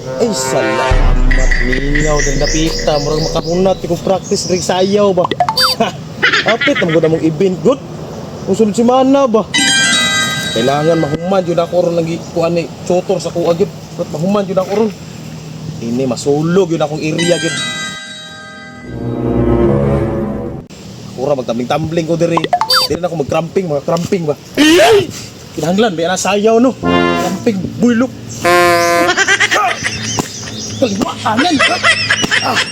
Ay, salamat ningaw din napita. Murang makapunat kung practice rin sayaw ba. Ha! Apit, naman ko mong event. Good! Kung sunod si Mana ba? Kailangan mahuman yun ako ron lagi kuan ni chotor sa kuha gyud. Kat mahuman yun ako ron. Ini masulog yun akong area gyud. Ura magtambling-tambling ko diri. Diri na ako mag-cramping, mga cramping ba. Kinahanglan may ana sayaw no. Cramping buylok. Kaliwaanan.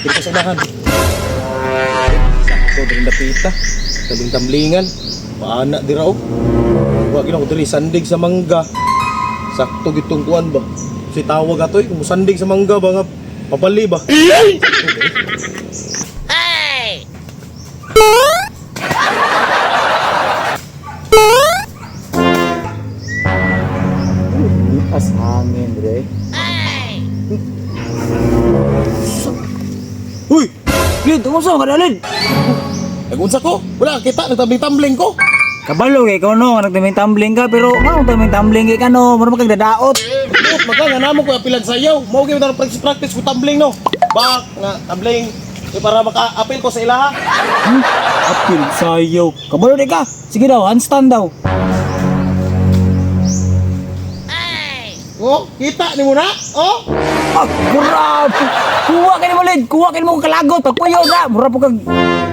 Diri ka sanahan. Sakto diri napita. Tambling-tamblingan. Paana dira og. Wa gina ko diri sandig sa mangga. Sakto gitong kuan ba. Si tawag atoy kung sandig sa mangga ba nga mapali ba. Hey! As hangin, Dre. Uy! Lid, unsa ka dalid? Nagunsa ko? Wala kita nagtambling-tambling ko. Kabalo kay ko no, nagtaming-tumbling ka pero ano taming-tumbling kay kano, mura magdadaot. But maka nga namo ko apilan sayaw. Mao gyud na practice ko tumbling no. Bak nga tumbling para maka-apil ko sa ilaha. Apil sayaw. Kabalo di ka. Sige daw, handstand daw. Oh, kita ni mo na? Oh. Ah, grabe. Kuha ka ni mo, Lid. Kuha ka ni mo kalagot. Pagpuyo na. Mura po kag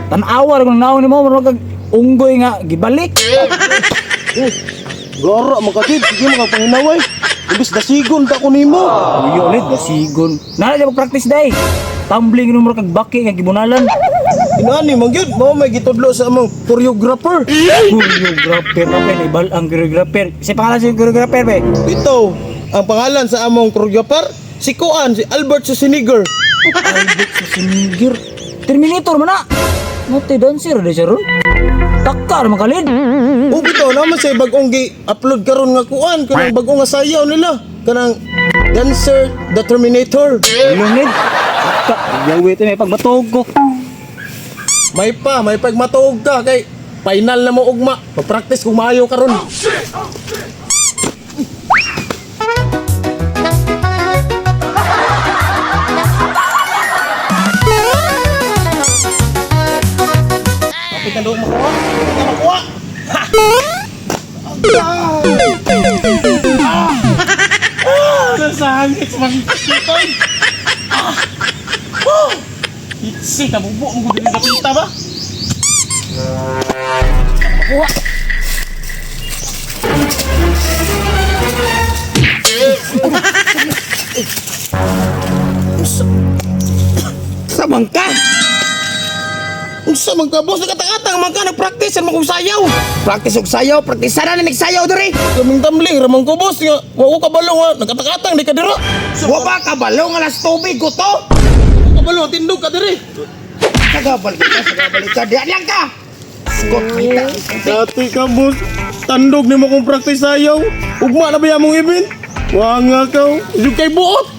tan-awar kung naon ni mo. Mura kag unggoy nga. Gibalik. Goro makatid, sige makapanginaway. Ibis dasigon ta ko nimo. Uyo, Lid. Dasigon. Nala dyan mag-practice day. Tumbling ni mura kag baki nga gibunalan. Inani man gyud, mao may gitudlo sa among choreographer. Choreographer na pa. Ibal ang choreographer. Kasi pangalan sa choreographer, be. Ito, ang pangalan sa among choreographer, si Kuan, si Albert Schwarzenegger. Albert Schwarzenegger. Terminator man na. Nati dancer de siya ron. Takar makalid. O bitaw naman say bagong gi-upload karon nga Kuan, kanang bagong nga sayaw nila. Kanang Dancer the Terminator. Lunid. Yawi ito may pagbatog ko. May pagmatuog ka kay final na mo ugma. Pag-practice kung maayo karon. Kapit na doon makuha. Kapit na makuha. Nasangit magkitoy. Itsi, nabubo mo din sa pita ba? Makuha. Samang ka. Unsa man ka boss nagkatang-atang man ka nagpractice man kung sayaw. Practice og sayaw, practice na nagsayaw diri. Kaming tumbling ramang ko boss nga wa ko kabalo nga nagkatang-atang di ka dira. Wa pa kabalo nga las tubig ko to. Kabalo tindog ka diri. Sagabalik ka. Diyan lang ka. Skot kita. Dati ka boss, tandog nimo kung practice sayaw. Ugma na ba yamong event? Wa nga ka, jud kay buot.